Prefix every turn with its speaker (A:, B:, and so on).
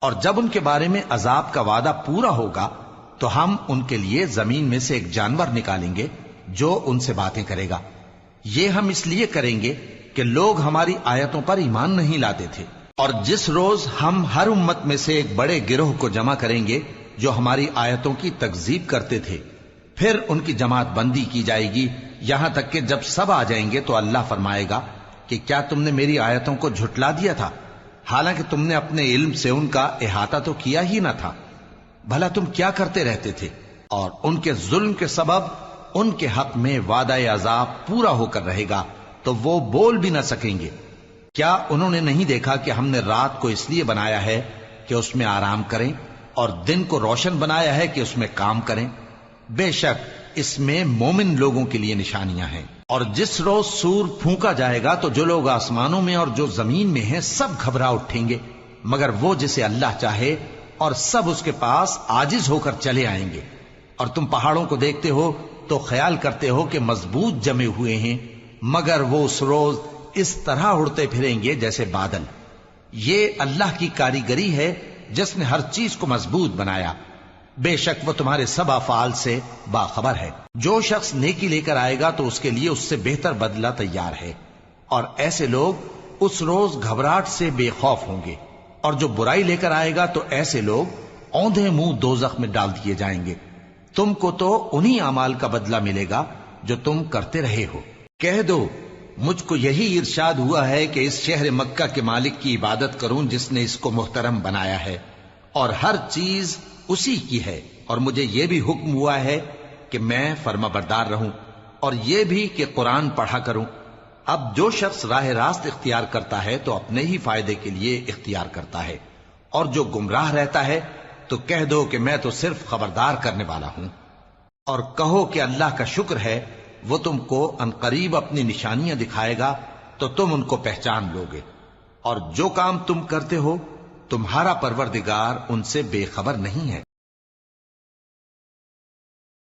A: اور جب ان کے بارے میں عذاب کا وعدہ پورا ہوگا تو ہم ان کے لیے زمین میں سے ایک جانور نکالیں گے جو ان سے باتیں کرے گا۔ یہ ہم اس لیے کریں گے کہ لوگ ہماری آیتوں پر ایمان نہیں لاتے تھے۔ اور جس روز ہم ہر امت میں سے ایک بڑے گروہ کو جمع کریں گے جو ہماری آیتوں کی تکذیب کرتے تھے، پھر ان کی جماعت بندی کی جائے گی، یہاں تک کہ جب سب آ جائیں گے تو اللہ فرمائے گا کہ کیا تم نے میری آیتوں کو جھٹلا دیا تھا، حالانکہ تم نے اپنے علم سے ان کا احاطہ تو کیا ہی نہ تھا؟ بھلا تم کیا کرتے رہتے تھے؟ اور ان کے ظلم کے سبب ان کے حق میں وعدہ عذاب پورا ہو کر رہے گا تو وہ بول بھی نہ سکیں گے۔ کیا انہوں نے نہیں دیکھا کہ ہم نے رات کو اس لیے بنایا ہے کہ اس میں آرام کریں اور دن کو روشن بنایا ہے کہ اس میں کام کریں؟ بے شک اس میں مومن لوگوں کے لیے نشانیاں ہیں۔ اور جس روز سور پھونکا جائے گا تو جو لوگ آسمانوں میں اور جو زمین میں ہیں سب گھبرا اٹھیں گے مگر وہ جسے اللہ چاہے، اور سب اس کے پاس عاجز ہو کر چلے آئیں گے۔ اور تم پہاڑوں کو دیکھتے ہو تو خیال کرتے ہو کہ مضبوط جمے ہوئے ہیں، مگر وہ اس روز اس طرح اڑتے پھریں گے جیسے بادل۔ یہ اللہ کی کاریگری ہے جس نے ہر چیز کو مضبوط بنایا، بے شک وہ تمہارے سب افعال سے باخبر ہے۔ جو شخص نیکی لے کر آئے گا تو اس کے لیے اس سے بہتر بدلہ تیار ہے، اور ایسے لوگ اس روز گھبراہٹ سے بے خوف ہوں گے۔ اور جو برائی لے کر آئے گا تو ایسے لوگ اوندھے منہ دوزخ میں ڈال دیے جائیں گے۔ تم کو تو انہی اعمال کا بدلہ ملے گا جو تم کرتے رہے ہو۔ کہہ دو مجھ کو یہی ارشاد ہوا ہے کہ اس شہر مکہ کے مالک کی عبادت کروں جس نے اس کو محترم بنایا ہے، اور ہر چیز اسی کی ہے، اور مجھے یہ بھی حکم ہوا ہے کہ میں فرما بردار رہوں، اور یہ بھی کہ قرآن پڑھا کروں۔ اب جو شخص راہ راست اختیار کرتا ہے تو اپنے ہی فائدے کے لیے اختیار کرتا ہے، اور جو گمراہ رہتا ہے تو کہہ دو کہ میں تو صرف خبردار کرنے والا ہوں۔ اور کہو کہ اللہ کا شکر ہے وہ تم کو عنقریب اپنی نشانیاں دکھائے گا تو تم ان کو پہچان لوگے، اور جو کام تم کرتے ہو تمہارا پروردگار ان سے بے خبر نہیں ہے۔